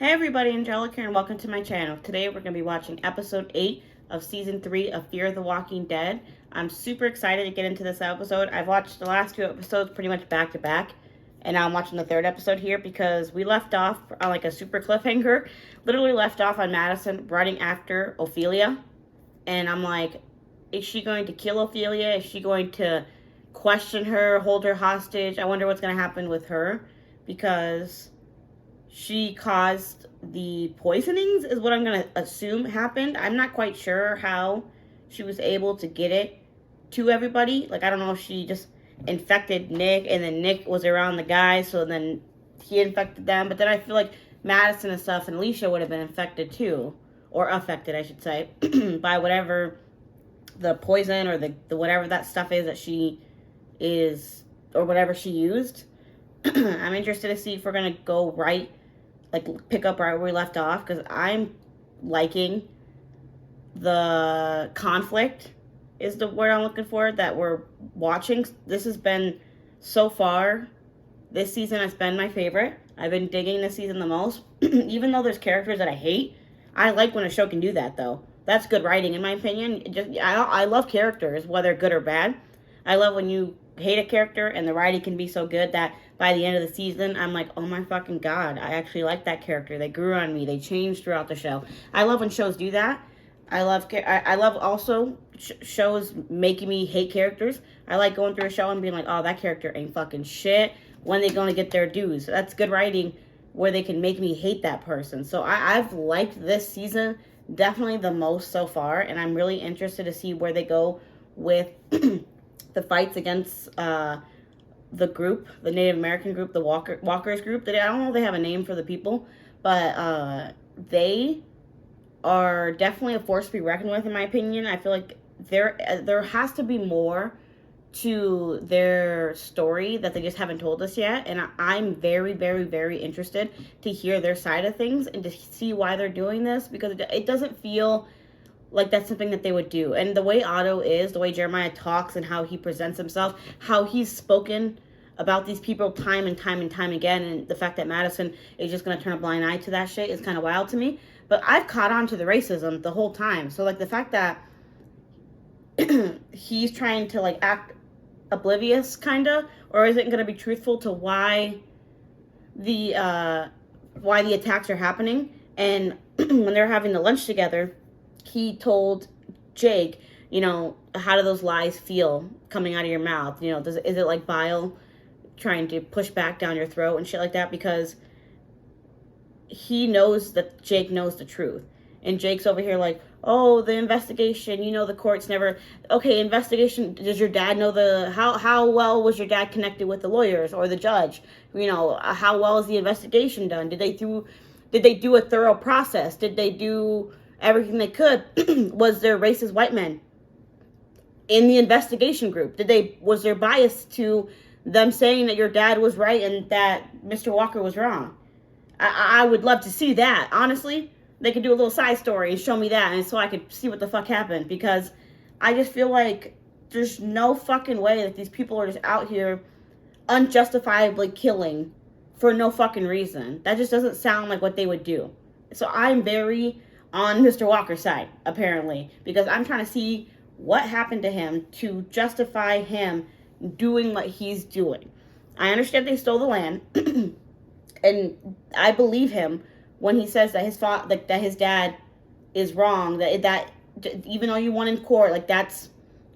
Hey everybody, Angelica here, and welcome to my channel. Today we're going to be watching episode 8 of season 3 of Fear the Walking Dead. I'm super excited to get into this episode. I've watched the last 2 episodes pretty much back to back, and now I'm watching the 3rd episode here because we left off on like a super cliffhanger. Literally left off on Madison running after Ophelia, and I'm like, is she going to kill Ophelia? Is she going to question her, hold her hostage? I wonder what's going to happen with her, because she caused the poisonings is what I'm going to assume happened. I'm not quite sure how she was able to get it to everybody. Like, I don't know if she just infected Nick and then Nick was around the guys, so then he infected them. But then I feel like Madison and stuff and Alicia would have been infected too, or affected, I should say, by whatever the poison or the whatever that stuff is that she is, or whatever she used. I'm interested to see if we're going to go right, like pick up right where we left off, because I'm liking the conflict is the word I'm looking for that we're watching. This has been, so far, this season has been my favorite. I've been digging this season the most. Even though there's characters that I hate, I like when a show can do that, though. That's good writing, in my opinion. I love characters, whether good or bad. I love when you hate a character and the writing can be so good that by the end of the season, I'm like, oh my fucking god, I actually like that character. They grew on me. They changed throughout the show. I love when shows do that. I love also shows making me hate characters. I like going through a show and being like, oh, that character ain't fucking shit. When they gonna get their dues? That's good writing where they can make me hate that person. So I've liked this season definitely the most so far, and I'm really interested to see where they go with the fights against the group, the Native American group, the Walkers group. I don't know if they have a name for the people, but they are definitely a force to be reckoned with, in my opinion. I feel like there has to be more to their story that they just haven't told us yet, and I'm very, very, very interested to hear their side of things and to see why they're doing this, because it doesn't feel like that's something that they would do. And the way Otto is, the way Jeremiah talks and how he presents himself, how he's spoken about these people time and time and time again, and the fact that Madison is just going to turn a blind eye to that shit is kind of wild to me. But I've caught on to the racism the whole time. So, like, the fact that he's trying to, like, act oblivious, kind of, or isn't going to be truthful to why the attacks are happening. And when they're having the lunch together, he told Jake, you know, how do those lies feel coming out of your mouth? You know, is it like bile trying to push back down your throat and shit like that? Because he knows that Jake knows the truth. And Jake's over here like, oh, the investigation, you know, the court's never, okay, investigation, does your dad know how well was your dad connected with the lawyers or the judge? You know, how well is the investigation done? Did they do a thorough process? Did they do everything they could? Was there racist white men in the investigation group? Was there bias to them saying that your dad was right and that Mr. Walker was wrong? I would love to see that. Honestly, they could do a little side story and show me that, and so I could see what the fuck happened, because I just feel like there's no fucking way that these people are just out here unjustifiably killing for no fucking reason. That just doesn't sound like what they would do. So I'm very on Mr. Walker's side, apparently, because I'm trying to see what happened to him to justify him doing what he's doing. I understand they stole the land, and I believe him when he says that that his dad is wrong, that even though you won in court, like,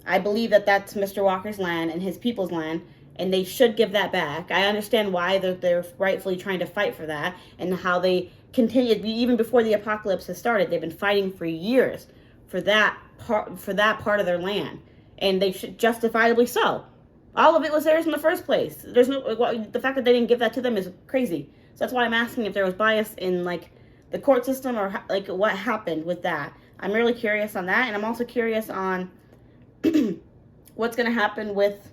I believe that that's Mr. Walker's land and his people's land, and they should give that back. I understand why they're rightfully trying to fight for that, and how they continued even before the apocalypse has started. They've been fighting for years for that part of their land, and they should, justifiably so. All of it was theirs in the first place. There's no, the fact that they didn't give that to them is crazy. So that's why I'm asking if there was bias in, like, the court system, or like what happened with that. I'm really curious on that, and I'm also curious on what's going to happen with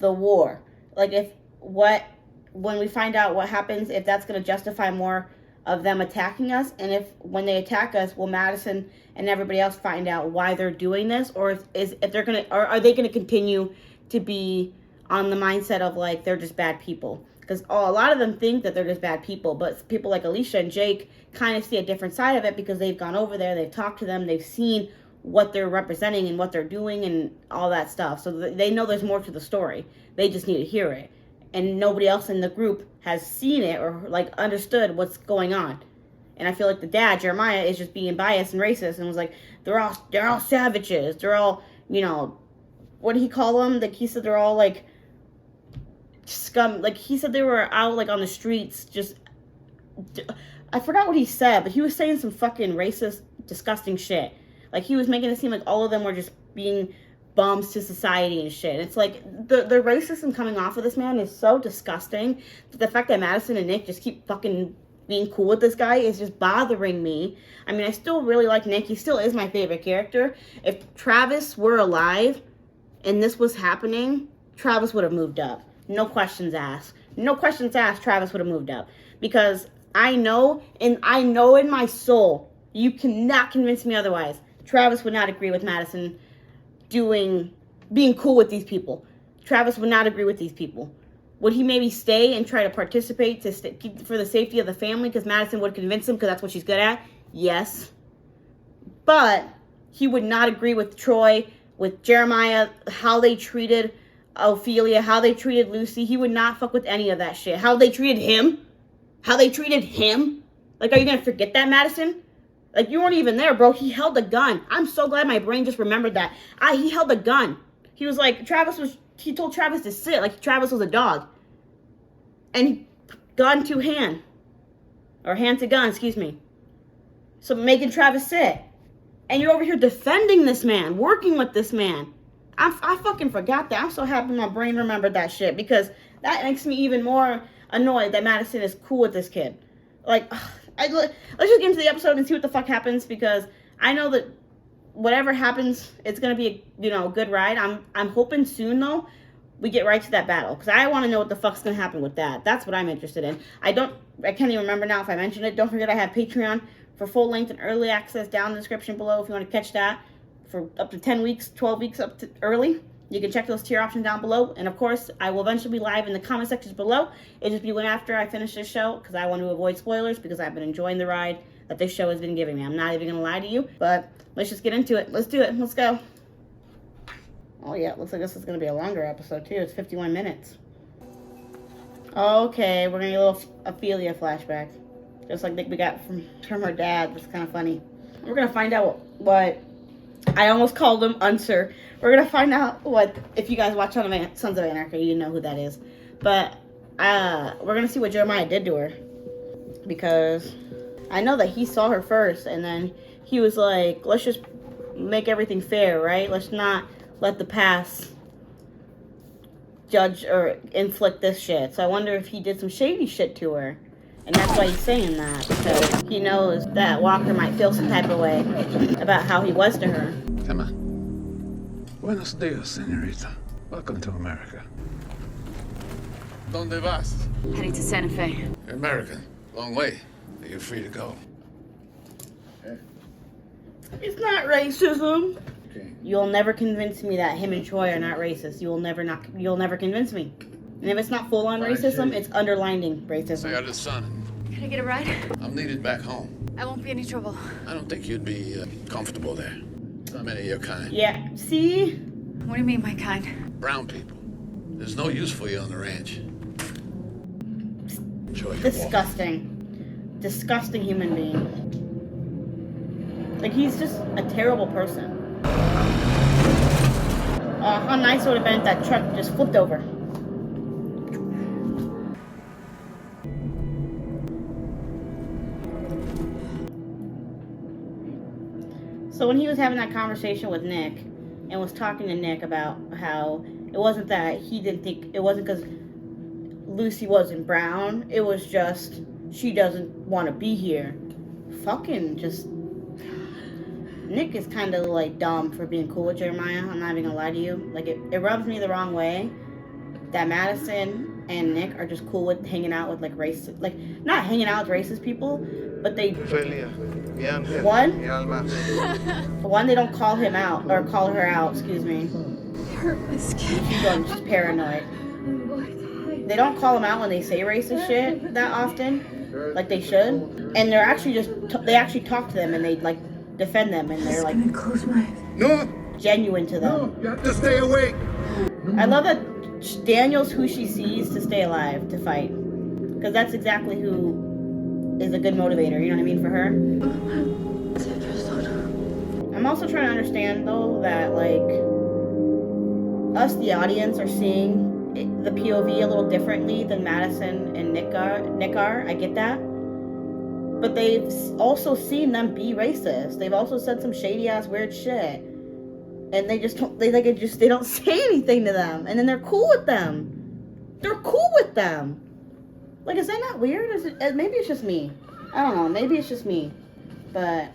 the war. Like, when we find out what happens, if that's going to justify more of them attacking us, and if when they attack us, will Madison and everybody else find out why they're doing this, or if they're gonna, or are they gonna continue to be on the mindset of, like, they're just bad people? Because a lot of them think that they're just bad people, but people like Alicia and Jake kind of see a different side of it because they've gone over there, they've talked to them, they've seen what they're representing and what they're doing and all that stuff. So they know there's more to the story. They just need to hear it. And nobody else in the group has seen it or like understood what's going on. And I feel like the dad, Jeremiah, is just being biased and racist and was like, they're all savages. They're all, you know, what did he call them? Like he said they're all like scum. Like he said they were out like on the streets just, I forgot what he said, but he was saying some fucking racist, disgusting shit. Like he was making it seem like all of them were just being bums to society and shit. It's like the racism coming off of this man is so disgusting. The fact that Madison and Nick just keep fucking being cool with this guy is just bothering me. I mean, I still really like Nick. He still is my favorite character. If Travis were alive and this was happening, Travis would have moved up. No questions asked. No questions asked, Travis would have moved up. Because I know in my soul, you cannot convince me otherwise. Travis would not agree with Madison being cool with these people. Travis would not agree with these people. Would he maybe stay and try to participate for the safety of the family because Madison would convince him because that's what she's good at? Yes. But he would not agree with Troy, with Jeremiah, how they treated Ophelia, how they treated Lucy. He would not fuck with any of that shit. How they treated him? How they treated him? Like, are you going to forget that, Madison? Like, you weren't even there, bro. He held a gun. I'm so glad my brain just remembered that. He held a gun. He was like, he told Travis to sit, like Travis was a dog. And gun to hand. Or hand to gun, excuse me. So making Travis sit. And you're over here defending this man, working with this man. I fucking forgot that. I'm so happy my brain remembered that shit. Because that makes me even more annoyed that Madison is cool with this kid. Like, let's just get into the episode and see what the fuck happens, because I know that whatever happens, it's gonna be a good ride. I'm hoping soon though we get right to that battle, because I want to know what the fuck's gonna happen with that. That's what I'm interested in. I can't even remember now if I mentioned it. Don't forget I have Patreon for full length and early access down in the description below if you want to catch that for up to 10 weeks, 12 weeks up to early. You can check those tier options down below. And of course, I will eventually be live in the comment sections below. It'll just be when after I finish this show, because I want to avoid spoilers, because I've been enjoying the ride that this show has been giving me. I'm not even going to lie to you, but let's just get into it. Let's do it. Let's go. Oh yeah, looks like this is going to be a longer episode too. It's 51 minutes. Okay, we're going to get a little Ophelia flashback. Just like we got from her dad. That's kind of funny. We're going to find out what... I almost called him Unser. We're going to find out what, if you guys watch Sons of Anarchy, you know who that is. But we're going to see what Jeremiah did to her. Because I know that he saw her first, and then he was like, let's just make everything fair, right? Let's not let the past judge or inflict this shit. So I wonder if he did some shady shit to her. And that's why he's saying that, because he knows that Walker might feel some type of way about how he was to her. Come on. Buenos dias, señorita. Welcome to America. ¿Dónde vas? Heading to Santa Fe. You're American. Long way. You're free to go. It's not racism. Okay. You'll never convince me that him and Troy are not racist. You'll never convince me. And if it's not full-on racism, it's underlining racism. I got a son. Can I get a ride? I'm needed back home. I won't be any trouble. I don't think you'd be comfortable there. Not many of your kind. Yeah, see? What do you mean, my kind? Brown people. There's no use for you on the ranch. Enjoy your Disgusting. Disgusting human being. Like, he's just a terrible person. How nice it would have been if that truck just flipped over. So when he was having that conversation with Nick and was talking to Nick about how it wasn't that he didn't think, it wasn't because Lucy wasn't brown, it was just she doesn't want to be here. Fucking just, Nick is kind of like dumb for being cool with Jeremiah. I'm not even gonna lie to you. Like it rubs me the wrong way that Madison and Nick are just cool with hanging out with like racist, like not hanging out with racist people, but they one they don't call him out or call her out. Excuse me. Hurt my skin. She's paranoid. they don't call them out when they say racist shit that often, like they should. And they're actually they actually talk to them and they like defend them and they're like No, genuine to them. no, you have to stay awake. I love that Daniel's who she sees to stay alive, to fight. Because that's exactly who is a good motivator, you know what I mean, for her. I'm also trying to understand, though, that, like, us, the audience, are seeing the POV a little differently than Madison and Nick are. I get that. But they've also seen them be racist. They've also said some shady-ass weird shit. And they just don't, they don't say anything to them. And then they're cool with them. They're cool with them. Like, is that not weird? Maybe it's just me. I don't know. Maybe it's just me. But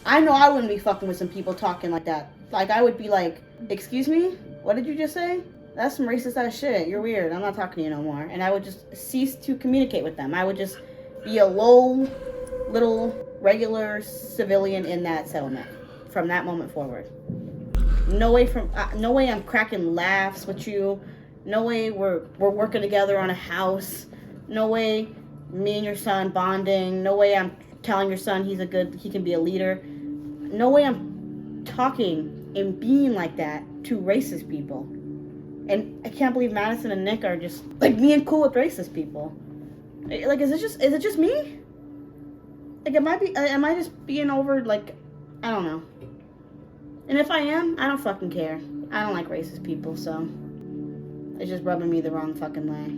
I know I wouldn't be fucking with some people talking like that. Like, I would be like, excuse me? What did you just say? That's some racist ass shit. You're weird. I'm not talking to you no more. And I would just cease to communicate with them. I would just be a low, little, regular civilian in that settlement from that moment forward. No way I'm cracking laughs with you. No way we're working together on a house. No way me and your son bonding. No way I'm telling your son he can be a leader. No way I'm talking and being like that to racist people. And I can't believe Madison and Nick are just like being cool with racist people. Like, is it just me? Like, am I just being over, like, I don't know. And if I am, I don't fucking care. I don't like racist people, so it's just rubbing me the wrong fucking way.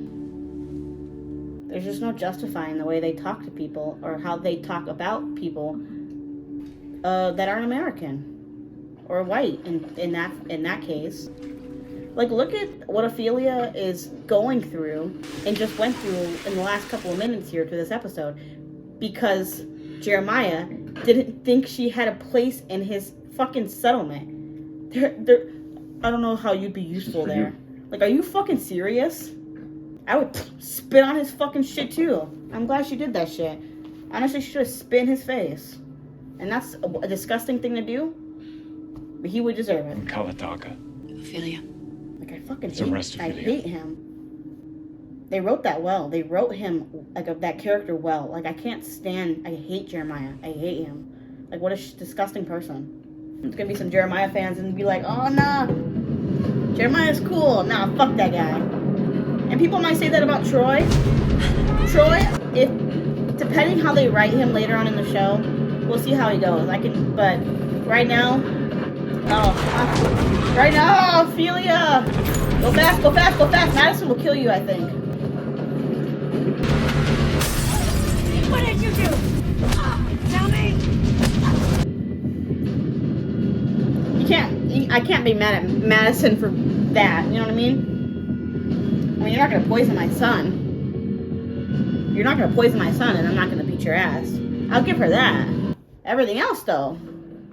There's just no justifying the way they talk to people or how they talk about people that aren't American or white in that case. Like, look at what Ophelia is going through and just went through in the last couple of minutes here to this episode because Jeremiah didn't think she had a place in his fucking settlement. I don't know how you'd be useful there. Like, are you fucking serious? I would spit on his fucking shit too. I'm glad she did that shit. Honestly, she should have spit in his face. And that's a disgusting thing to do. But he would deserve it. Kalataka. Ophelia. Like, I fucking I hate him. They wrote that well. They wrote him, like, that character well. Like, I hate Jeremiah. I hate him. Like, what a disgusting person. There's gonna be some Jeremiah fans and be like, oh, nah. Jeremiah's cool. Nah, fuck that guy. And people might say that about Troy. Troy, depending how they write him later on in the show, we'll see how he goes. But right now, Ophelia! Go fast, go fast, go fast. Madison will kill you, I think. What did you do? Tell me. I can't be mad at Madison for that. You know what I mean? I mean, you're not gonna poison my son. You're not gonna poison my son, and I'm not gonna beat your ass. I'll give her that. Everything else, though,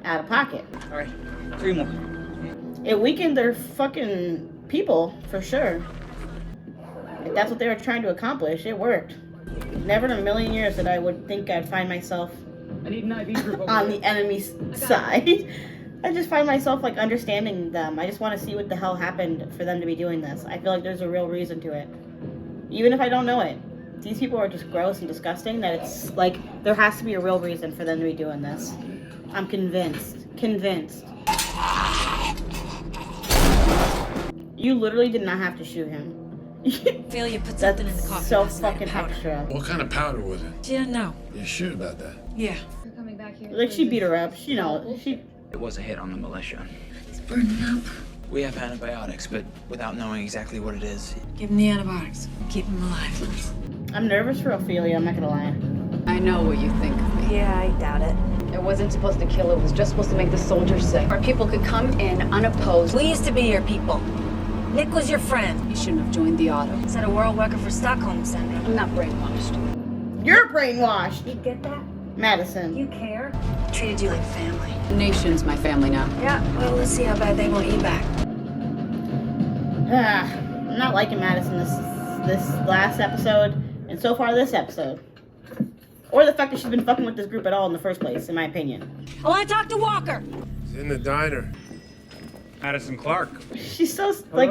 out of pocket. All right, 3 more. It weakened their fucking people, for sure. If that's what they were trying to accomplish, it worked. Never in a million years that I would think I'd find myself I need an IV group over on there. the enemy's side. I just find myself, like, understanding them. I just want to see what the hell happened for them to be doing this. I feel like there's a real reason to it. Even if I don't know it. These people are just gross and disgusting that it's, like, there has to be a real reason for them to be doing this. I'm convinced. Convinced. You literally did not have to shoot him. Ophelia put something in the coffee. So last night, fucking powder. extra. What kind of powder was it? She didn't know. You sure about that? Yeah. Like, she beat her up. She, It was a hit on the militia. He's burning up. We have antibiotics, but without knowing exactly what it is. Give him the antibiotics. Keep him alive. I'm nervous for Ophelia, I'm not gonna lie. I know what you think of me. Yeah, I doubt it. It wasn't supposed to kill, it was just supposed to make the soldiers sick. Our people could come in unopposed. We used to be your people. Nick was your friend. You shouldn't have joined the auto. Set a world record for Stockholm Syndrome. I'm not brainwashed. You're brainwashed, You get that? Madison. You care? Treated you like family. The nation's my family now. Yeah, well, let's see how bad they want you back. I'm not liking Madison this last episode, and so far this episode. Or the fact that she's been fucking with this group at all in the first place, in my opinion. I want to talk to Walker. He's in the diner. Madison Clark. She's so, like,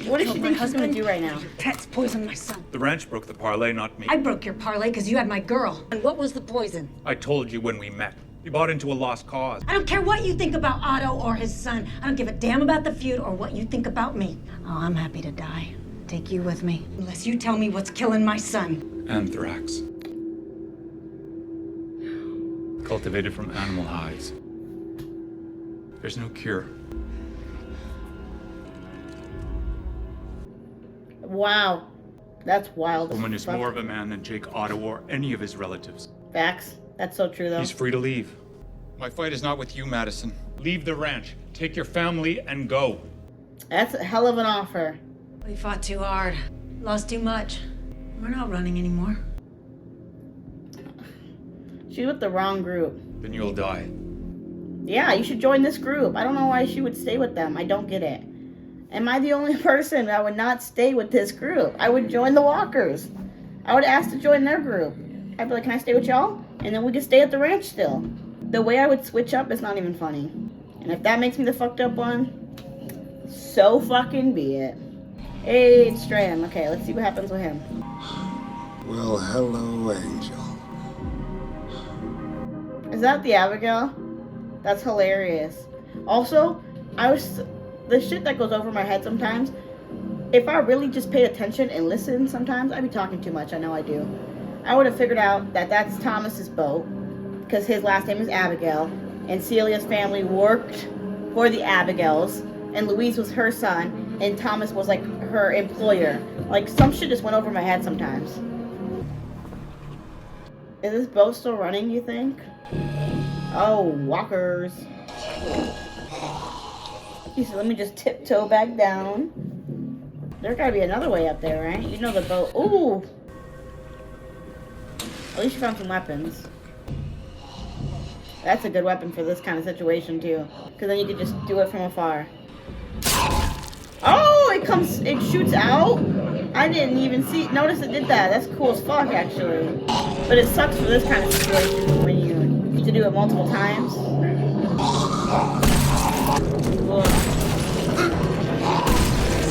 What does she think she's gonna do right now? Your pets poisoned my son. The ranch broke the parlay, not me. I broke your parlay because you had my girl. And what was the poison? I told you when we met. You bought into a lost cause. I don't care what you think about Otto or his son. I don't give a damn about the feud or what you think about me. Oh, I'm happy to die. Take you with me. Unless you tell me what's killing my son. Anthrax. Cultivated from animal hides. There's no cure. Wow. That's wild. Woman is more of a man than Jake Otto or any of his relatives. Facts. That's so true, though. He's free to leave. My fight is not with you, Madison. Leave the ranch. Take your family and go. That's a hell of an offer. We fought too hard. Lost too much. We're not running anymore. She's with the wrong group. Then you'll die. Yeah, you should join this group. I don't know why she would stay with them. I don't get it. Am I the only person that would not stay with this group? I would join the Walkers. I would ask to join their group. I'd be like, can I stay with y'all? And then we could stay at the ranch still. The way I would switch up is not even funny. And if that makes me the fucked up one, so fucking be it. Hey, it's Strand. Okay, let's see what happens with him. Well, hello, Angel. Is that the Abigail? That's hilarious. Also, the shit that goes over my head sometimes, if I really just paid attention and listened sometimes, I'd be talking too much. I know I do. I would have figured out that that's Thomas's boat, because his last name is Abigail, and Celia's family worked for the Abigails, and Louise was her son, and Thomas was like her employer. Like, some shit just went over my head sometimes. Is this boat still running, you think? Oh, Walkers. He said, let me just tiptoe back down. There gotta be another way up there, right? You know the boat. Ooh! At least you found some weapons. That's a good weapon for this kind of situation, too. Because then you could just do it from afar. Oh! It shoots out? I didn't even notice it did that. That's cool as fuck, actually. But it sucks for this kind of situation when you need to do it multiple times.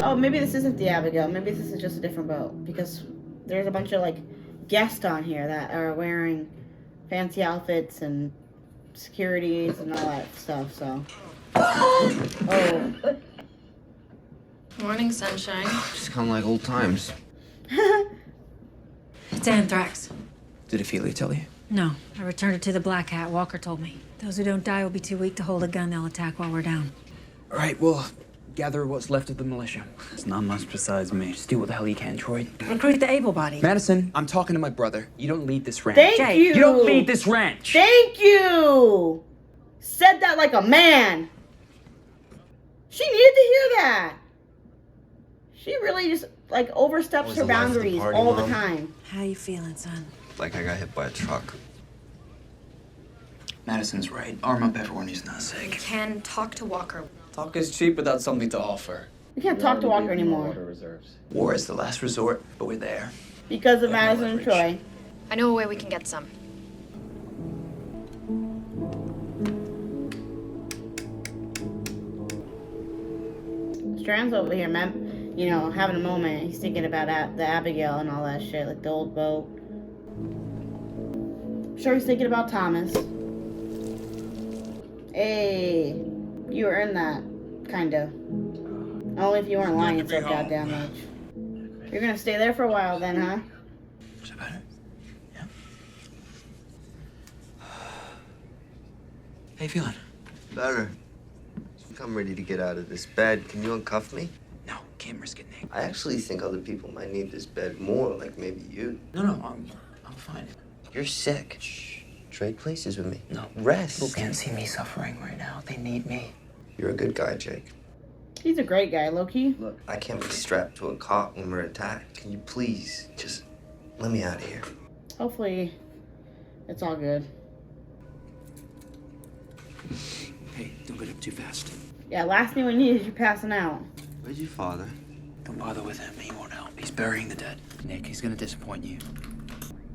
Oh, maybe this isn't the Abigail. Maybe this is just a different boat. Because there's a bunch of, like, guests on here that are wearing fancy outfits and securities and all that stuff, so. Oh. Morning, sunshine. Just kind of like old times. It's anthrax. Did Hiiii tell you? No, I returned it to the Black Hat. Walker told me. Those who don't die will be too weak to hold a gun. They'll attack while we're down. All right, well, gather what's left of the militia. It's not much besides me. Just do what the hell you can, Troy. Recruit the able-bodied. Madison, I'm talking to my brother. You don't lead this ranch. Thank Jake, you! You don't lead this ranch! Thank you! Said that like a man. She needed to hear that. She really just, like, oversteps her boundaries all the time. How you feeling, son? Like I got hit by a truck. Madison's right. Arm up everyone who's not You sick. can talk to Walker. Talk is cheap without something to offer. We can't talk to Walker anymore. War is the last resort, but we're there. Because of Madison and Troy. I know a way we can get some. Strand's over here, man. You know, having a moment. He's thinking about the Abigail and all that shit, like the old boat. I'm sure he's thinking about Thomas. Hey, you earned that, kinda. Only if you weren't lying so goddamn much. You're gonna stay there for a while then, huh? Is that better? Yeah. How you feeling? Better. I think I'm ready to get out of this bed. Can you uncuff me? No, can't risk it, Nick. I actually think other people might need this bed more, like maybe you. No, I'm fine. You're sick. Shh. Trade places with me. No. Rest. People can't see me suffering right now. They need me. You're a good guy, Jake. He's a great guy, low-key. Look, I can't be strapped to a cot when we're attacked. Can you please just let me out of here? Hopefully, it's all good. Hey, don't get up too fast. Yeah, last thing we need is you passing out. Where's your father? Don't bother with him. He won't help. He's burying the dead. Nick, he's gonna disappoint you.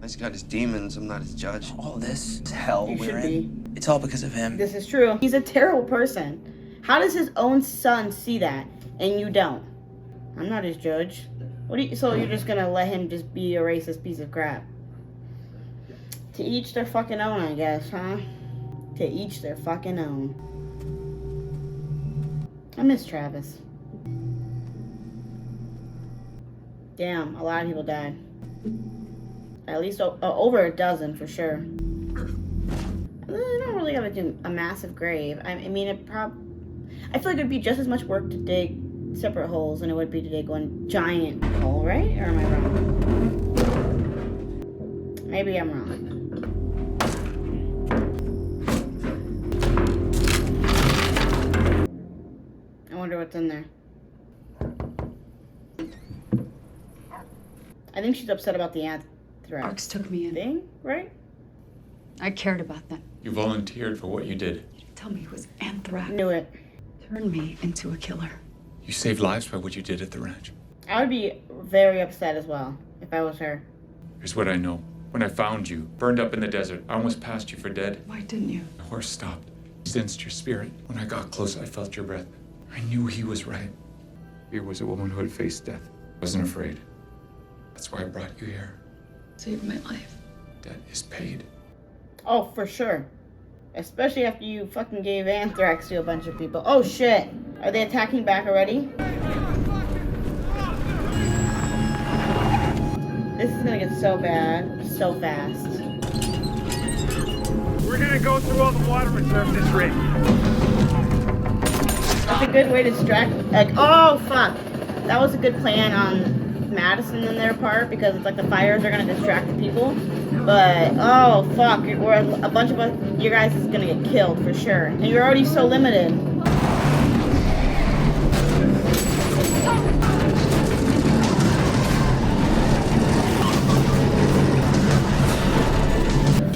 He's got his demons. I'm not his judge. All this hell You we're should in. It's all because of him. This is true. He's a terrible person. How does his own son see that and you don't? I'm not his judge. What do you? So you're just gonna let him just be a racist piece of crap? To each their fucking own, I guess, huh? To each their fucking own. I miss Travis. Damn, a lot of people died. At least over a dozen for sure. They don't really gotta do a massive grave. I mean, I feel like it'd be just as much work to dig separate holes than it would be to dig one giant hole, right? Or am I wrong? Maybe I'm wrong. I wonder what's in there. I think she's upset about the anthrax Arx took me in. thing, right? I cared about that. You volunteered for what you did. You didn't tell me it was anthrax. Knew it. Turned me into a killer. You saved lives by what you did at the ranch. I would be very upset as well if I was her. Here's what I know. When I found you, burned up in the desert, I almost passed you for dead. Why didn't you? The horse stopped. I sensed your spirit. When I got close, I felt your breath. I knew he was right. Here was a woman who had faced death. I wasn't afraid. That's why I brought you here. Saved my life. Debt is paid. Oh, for sure. Especially after you fucking gave anthrax to a bunch of people. Oh shit. Are they attacking back already? This is gonna get so bad, so fast. We're gonna go through all the water reserves this rig. That's a good way to distract. Like, oh fuck. That was a good plan on Madison and their part because it's like the fires are gonna distract the people. But oh fuck, we're a bunch of us. You guys is gonna get killed for sure, and you're already so limited.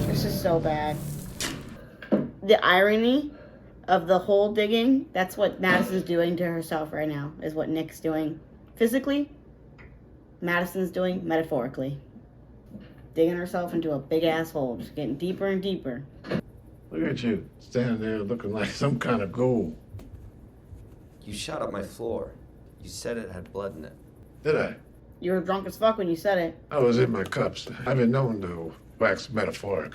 This is so bad. The irony of the hole digging, that's what Madison's doing to herself right now, is what Nick's doing physically. Madison's doing metaphorically. Digging herself into a big ass hole, just getting deeper and deeper. Look at you, standing there looking like some kind of ghoul. You shot up my floor. You said it had blood in it. Did I? You were drunk as fuck when you said it. I was in my cups. I've been known to wax metaphoric.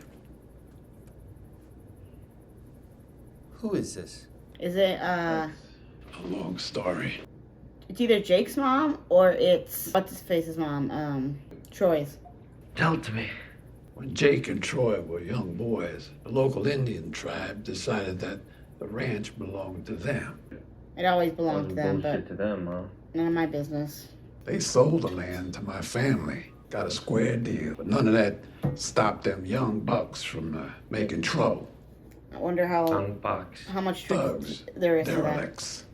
Who is this? Is it, A long story. it's either Jake's mom or it's, what's his face's mom? Troy's. Tell it to me. When Jake and Troy were young boys, the local Indian tribe decided that the ranch belonged to them. It always belonged to them, but to them, huh? none of my business. They sold the land to my family, got a square deal, but none of that stopped them young bucks from making trouble. I wonder how Box. much Thugs, truth there is to that. derelicts.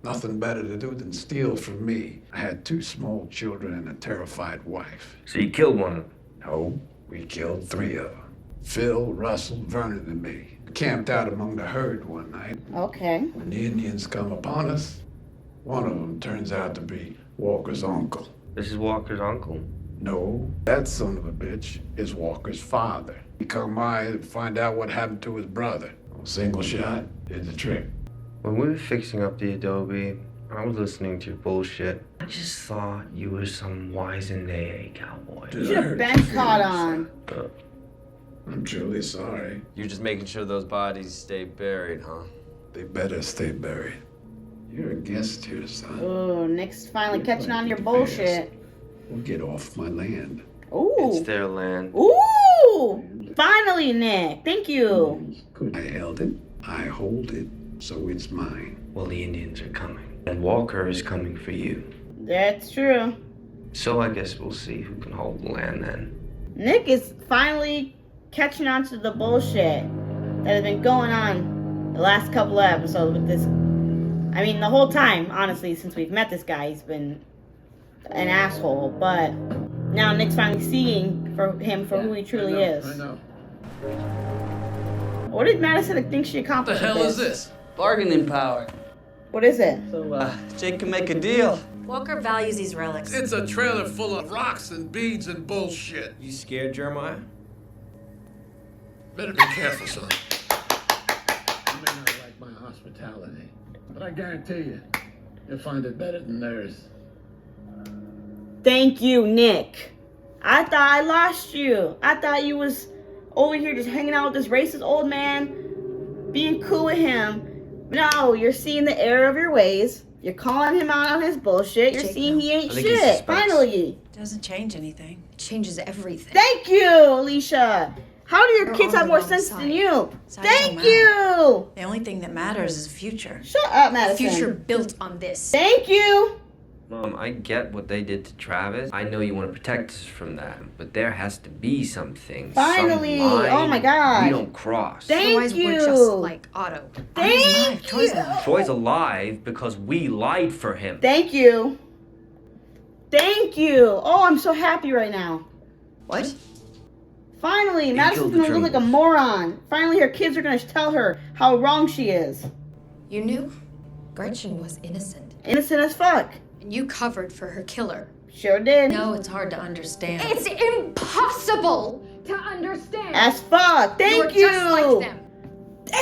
Nothing better to do than steal from me. I had 2 small children and a terrified wife. So you killed one of them? No, we killed 3 of them. Phil, Russell, Vernon, and me. We camped out among the herd one night. Okay. When the Indians come upon us, one of them turns out to be Walker's uncle. This is Walker's uncle. No, that son of a bitch is Walker's father. He come by to find out what happened to his brother. A single shot did the trick. When we were fixing up the adobe, I was listening to your bullshit. I just thought you were some wizened cowboy. You should have been caught on. I'm truly sorry. You're just making sure those bodies stay buried, huh? They better stay buried. You're a guest here, son. Ooh, Nick's finally catching on to your bullshit. Well, get off my land. Ooh. It's their land. Ooh! Finally, Nick. Thank you. I held it. I hold it. So it's mine. Well, the Indians are coming. And Walker is coming for you. That's true. So I guess we'll see who can hold the land then. Nick is finally catching on to the bullshit that has been going on the last couple of episodes with this. I mean, the whole time, honestly, since we've met this guy, he's been an asshole. But now Nick's finally seeing him for who he truly is. I know. What did Madison think she accomplished? What the hell is this? Bargaining power. What is it? So, Jake can make a deal. Walker values these relics. It's a trailer full of rocks and beads and bullshit. You scared, Jeremiah? Better be careful, son. You may not like my hospitality, but I guarantee you'll find it better than theirs. Thank you, Nick. I thought I lost you. I thought you was over here just hanging out with this racist old man, being cool with him. No, you're seeing the error of your ways. You're calling him out on his bullshit. You're seeing he ain't shit. Finally. Doesn't change anything. It changes everything. Thank you, Alicia. How do your kids have more sense than you? Thank you. The only thing that matters is the future. Shut up, Madison. Future built on this. Thank you. Mom, I get what they did to Travis. I know you want to protect us from that, but there has to be something. Finally. Some line Oh my God. we don't cross. Thank Otherwise, you. we're just like Otto. Thank you. Troy's alive because we lied for him. Thank you. Thank you. Oh, I'm so happy right now. What? Finally, You Madison's killed the gonna look like a Trimbles. moron. Finally, her kids are gonna tell her how wrong she is. You knew? Gretchen was innocent. Innocent as fuck. And you covered for her killer. Sure did. No, it's hard to understand. It's impossible to understand. As fuck. Thank you. You're just like them.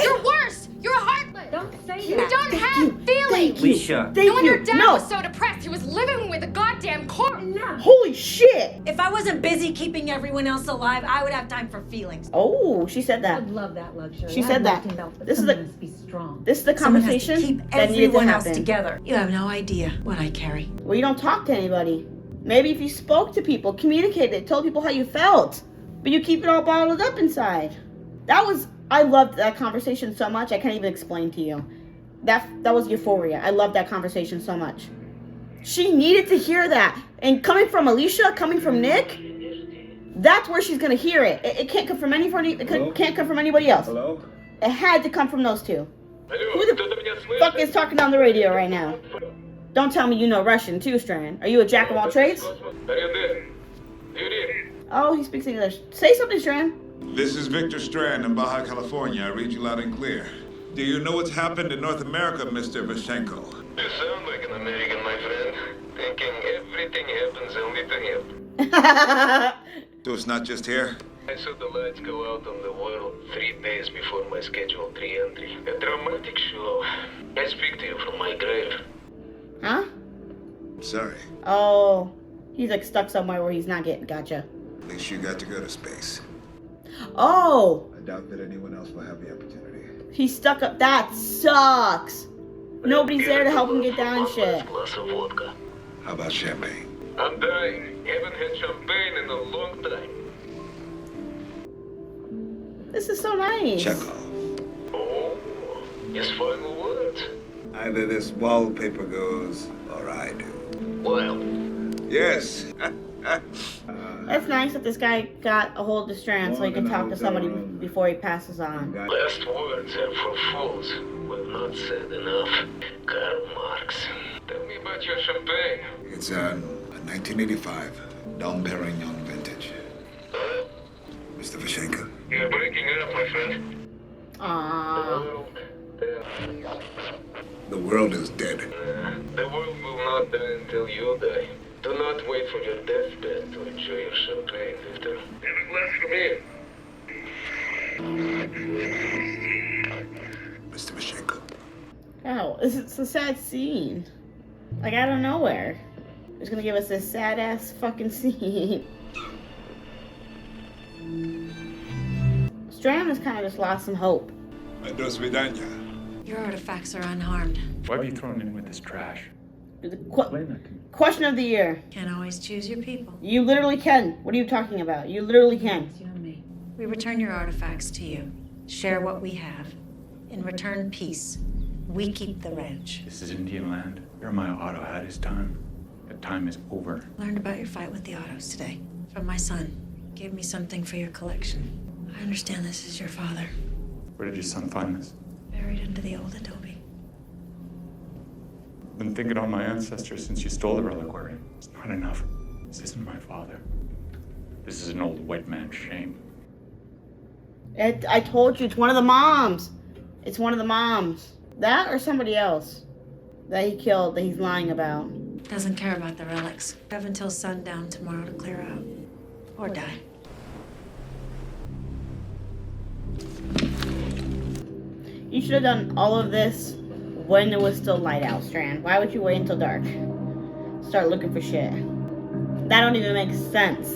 You're worse. You're heartless. Don't say You that. don't have feelings. Alicia. Thank No wonder your you. dad No. was so depressed. He was living with a goddamn corpse. Holy shit. If I wasn't busy keeping everyone else alive, I would have time for feelings. Oh, she said that. I'd love that luxury. She said I'd that. love to help, but This is the- someone must be strong. This is the Someone has to conversation keep that needed to everyone else happen. together. You have no idea what I carry. Well, you don't talk to anybody. Maybe if you spoke to people, communicated, told people how you felt, but you keep it all bottled up inside. I loved that conversation so much, I can't even explain to you. That was euphoria. I loved that conversation so much. She needed to hear that. And coming from Alicia, coming from Nick, that's where she's gonna hear it. It can't come from can't come from anybody else. Hello? It had to come from those two. Who the fuck is talking on the radio right now? Don't tell me you know Russian too, Strand. Are you a jack of all trades? Oh, he speaks English. Say something, Strand. This is Victor Strand in Baja California. I read you loud and clear. Do you know what's happened in North America, Mr. Vashenko? You sound like an American, my friend. Thinking everything happens only to him. So it's not just here? I saw the lights go out on the world 3 days before my scheduled re-entry. A dramatic show. I speak to you from my grave. Huh? Sorry. Oh, he's like stuck somewhere where he's not getting. Gotcha. At least you got to go to space. Oh, I doubt that anyone else will have the opportunity. he's stuck up. That sucks. Nobody's there to help him get down and shit. Glass of vodka. How about champagne? I'm dying. Haven't had champagne in a long time. This is so nice. Chekhov. Oh, his final words. Either this wallpaper goes, or I do. Well, Yes. That's nice that this guy got a hold of Strand so he can talk to somebody before he passes on. last words are for fools. Well, not said enough. Karl Marx. Tell me about your champagne. It's a 1985 Dom Perignon vintage. Mr. Vashenko. You're breaking up, my friend. Aww. The world is dead. The world will not die until you die. Do not wait for your deathbed to enjoy your champagne, Victor. Have a glass for me. Mr. Vashenko. Oh, it's a sad scene. Like out of nowhere. It's gonna give us this sad ass fucking scene. Strand has kind of just lost some hope. Do svidanya. Your artifacts are unharmed. Why be thrown in with this trash? The question of the year. Can't always choose your people. You literally can. What are you talking about? You literally can. We return your artifacts to you. Share what we have. In return, peace. We keep the ranch. This is Indian land. Jeremiah Otto had his time. That time is over. Learned about your fight with the Ottos today. From my son. Gave me something for your collection. I understand this is your father. Where did your son find this? Buried under the old adobe. I've been thinking on my ancestors since you stole the reliquary. It's not enough. This isn't my father. This is an old white man's shame. I told you, it's one of the moms. It's one of the moms. That or somebody else that he killed that he's lying about. Doesn't care about the relics. Have until sundown tomorrow to clear out. Or die. You should have done all of this when it was still light out, Strand. Why would you wait until dark? Start looking for shit. That don't even make sense.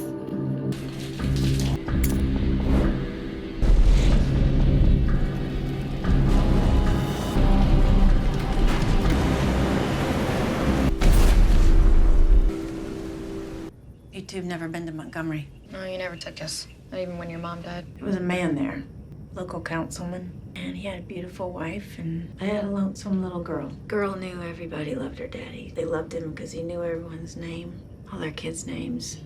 You two have never been to Montgomery. No, you never took us. Not even when your mom died. There was a man there, local councilman, and he had a beautiful wife, and they had a lonesome little girl. Girl knew everybody loved her daddy. They loved him because he knew everyone's name, all their kids' names,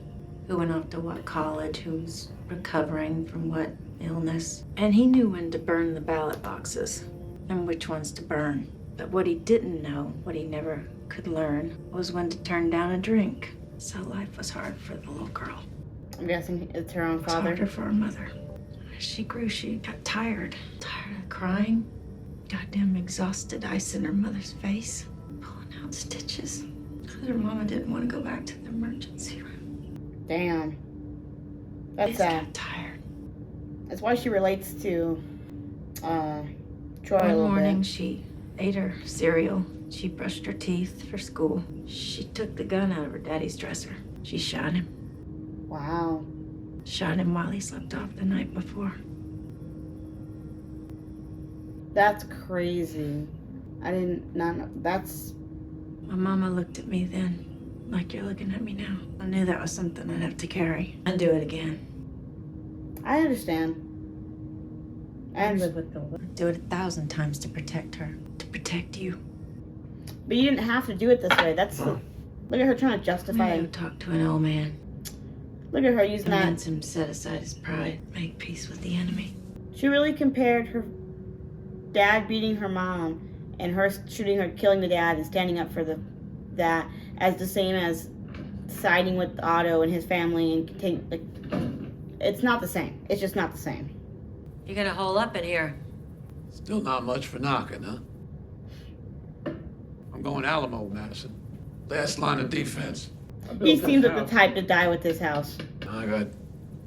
who went off to what college, who's recovering from what illness. And he knew when to burn the ballot boxes and which ones to burn. But what he didn't know, what he never could learn, was when to turn down a drink. So life was hard for the little girl. I'm guessing it's her own It's father. harder for her mother. As she grew, she got tired. Tired of crying. Goddamn exhausted, ice in her mother's face. Pulling out stitches. Because her mama didn't want to go back to the emergency room. Damn. That's She sad. got tired. That's why she relates to Troy a One little morning, bit. she ate her cereal. She brushed her teeth for school. She took the gun out of her daddy's dresser. She shot him. Wow. Shot him while he slept off the night before. That's crazy. I didn't not know. That's My mama looked at me then, like you're looking at me now. I knew that was something I'd have to carry. I'd do it again. I understand. I'd live with the I'd do it 1,000 times to protect her. To protect you. But you didn't have to do it this way. That's look at her trying to justify. Maybe talk to an old man. Look at her using that. Convince him to set aside his pride. Make peace with the enemy. She really compared her dad beating her mom and her shooting her, killing the dad, and standing up for that as the same as siding with Otto and his family and it's not the same. It's just not the same. You're gonna hole up in here. Still not much for knocking, huh? I'm going Alamo, Madison. Last line of defense. He seems like the type to die with this house. I got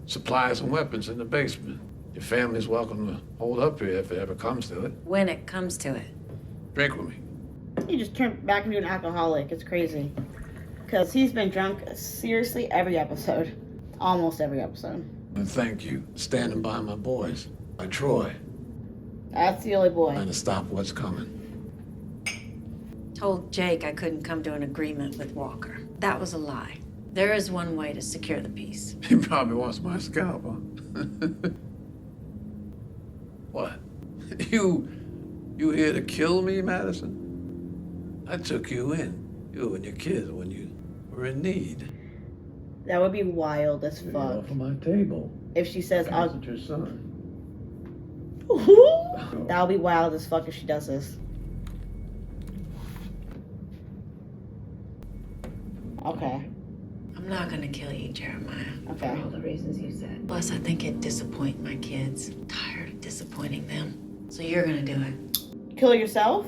supplies and weapons in the basement. Your family's welcome to hold up here if it ever comes to it. When it comes to it. Drink with me. He just turned back into an alcoholic. It's crazy. Because he's been drunk seriously every episode. Almost every episode. And thank you for standing by my boys. By Troy. That's the only boy. Trying to stop what's coming. Told Jake I couldn't come to an agreement with Walker. That was a lie. There is one way to secure the peace. He probably wants my scalp, huh? What? You here to kill me, Madison? I took you in, you and your kids, when you were in need. That would be wild as fuck. Off of my table. If she says, I'll... Wasn't your son? That would be wild as fuck if she does this. Okay. I'm not gonna kill you, Jeremiah. Okay. For all the reasons you said. Plus, I think it'd disappoint my kids. I'm tired of disappointing them. So you're gonna do it. Kill yourself?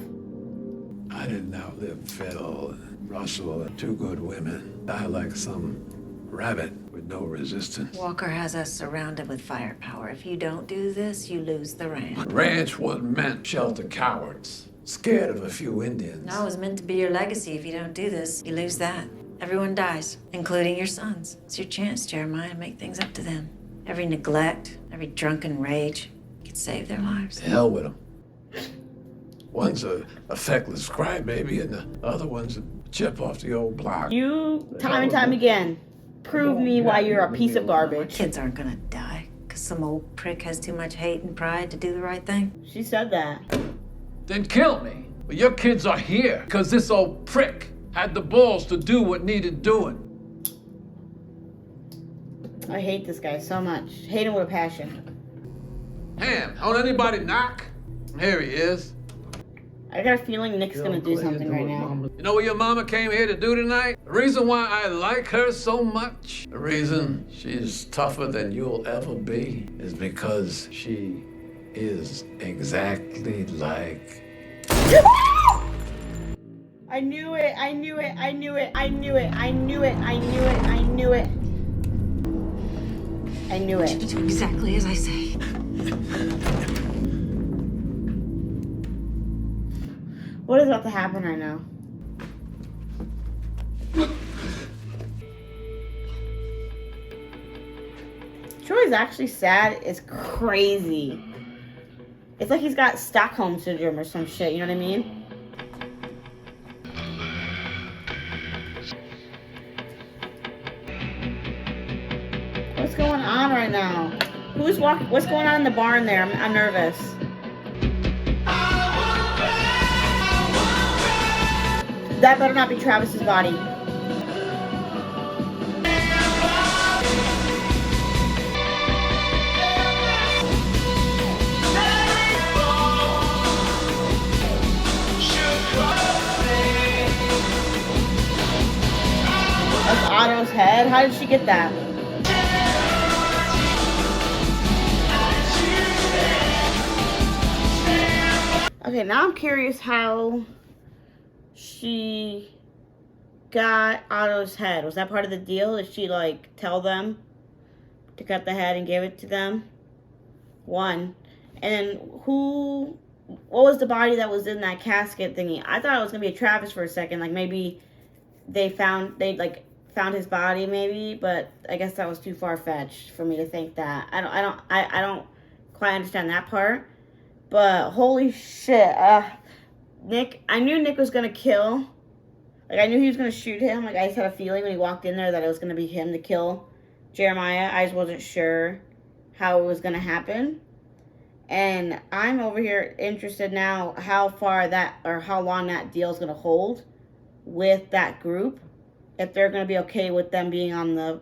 I didn't outlive Phil and Russell and two good women. Die like some rabbit with no resistance. Walker has us surrounded with firepower. If you don't do this, you lose the ranch. Ranch wasn't meant to shelter cowards. Scared of a few Indians. No, it was meant to be your legacy. If you don't do this, you lose that. Everyone dies, including your sons. It's your chance, Jeremiah, to make things up to them. Every neglect, every drunken rage could save their lives. To hell with them. One's a feckless crybaby, and the other one's a chip off the old block. You, time and time again, prove me why you're a piece of garbage. Kids aren't gonna die because some old prick has too much hate and pride to do the right thing. She said that. Then kill me. But your kids are here because this old prick had the balls to do what needed doing. I hate this guy so much. Hate him with a passion. Ham, don't anybody knock? Here he is. I got a feeling Nick's gonna do something right now. You know what your mama came here to do tonight? The reason why I like her so much, the reason she's tougher than you'll ever be, is because she is exactly like... I knew it, I knew it, I knew it, I knew it, I knew it, I knew it, I knew it. I knew it. You do exactly as I say. What is about to happen right now? is actually sad is crazy. It's like he's got Stockholm Syndrome or some shit, you know what I mean? What's going on right now? Who's walking? What's going on in the barn there? I'm nervous. That better not be Travis's body. That's Otto's head? How did she get that? Okay, now I'm curious how she got Otto's head. Was that part of the deal? Did she, like, tell them to cut the head and give it to them? One. And what was the body that was in that casket thingy? I thought it was going to be a Travis for a second. Like, maybe they found his body, maybe, but I guess that was too far-fetched for me to think that. I don't quite understand that part. But holy shit, Nick, I knew Nick was gonna kill. Like, I knew he was gonna shoot him. Like, I just had a feeling when he walked in there that it was gonna be him to kill Jeremiah. I just wasn't sure how it was gonna happen. And I'm over here interested now how long that deal is gonna hold with that group. If they're gonna be okay with them being on the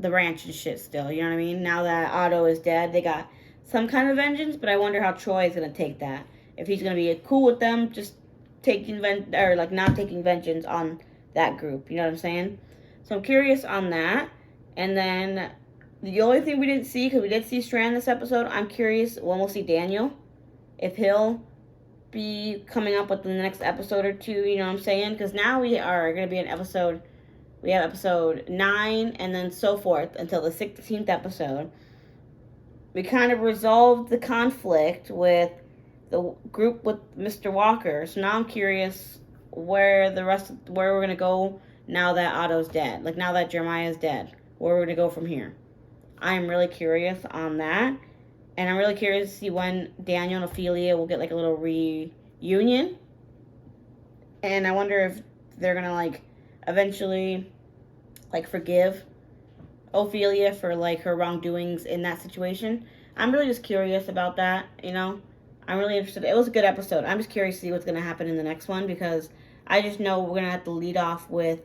ranch and shit still, you know what I mean? Now that Otto is dead, they got some kind of vengeance, but I wonder how Troy is gonna take that. If he's gonna be cool with them just taking not taking vengeance on that group, you know what I'm saying? So I'm curious on that. And then the only thing we didn't see, because we did see Strand this episode, I'm curious when we'll see Daniel, if he'll be coming up with the next episode or two, you know what I'm saying? Because now we are gonna be in episode. We have episode 9 and then so forth until the 16th episode. We kind of resolved the conflict with the group with Mr. Walker. So now I'm curious where we're going to go now that Otto's dead. Like, now that Jeremiah's dead. Where we're going to go from here. I'm really curious on that. And I'm really curious to see when Daniel and Ophelia will get, like, a little reunion. And I wonder if they're going to, like, eventually, like, forgive Ophelia for, like, her wrongdoings in that situation. I'm really just curious about that, you know? I'm really interested. It was a good episode. I'm just curious to see what's going to happen in the next one, because I just know we're going to have to lead off with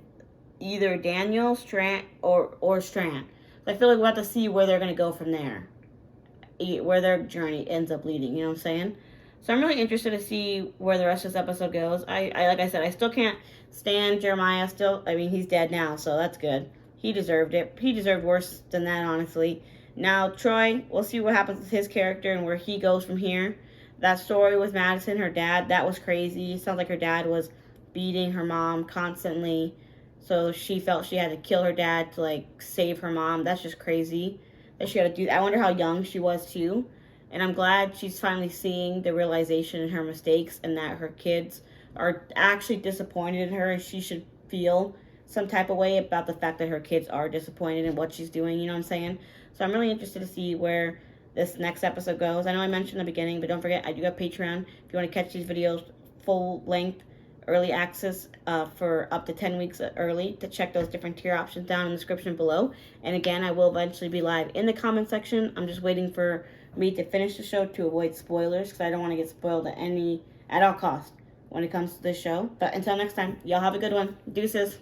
either Daniel, Strand, or Strand. I feel like we'll have to see where they're going to go from there, where their journey ends up leading, you know what I'm saying? So I'm really interested to see where the rest of this episode goes. I like I said, I still can't stand Jeremiah. He's dead now, so that's good. He deserved it. He deserved worse than that, honestly. Now, Troy, we'll see what happens with his character and where he goes from here. That story with Madison, her dad, that was crazy. It sounds like her dad was beating her mom constantly. So she felt she had to kill her dad to, like, save her mom. That's just crazy that she had to do that. I wonder how young she was, too. And I'm glad she's finally seeing the realization in her mistakes and that her kids are actually disappointed in her, and she should feel some type of way about the fact that her kids are disappointed in what she's doing, you know what I'm saying? So I'm really interested to see where this next episode goes. I know I mentioned in the beginning, but don't forget, I do have Patreon. If you want to catch these videos full length, early access for up to 10 weeks early, to check those different tier options down in the description below. And again, I will eventually be live in the comment section. I'm just waiting for me to finish the show to avoid spoilers, because I don't want to get spoiled at all costs when it comes to this show. But until next time, y'all have a good one. Deuces.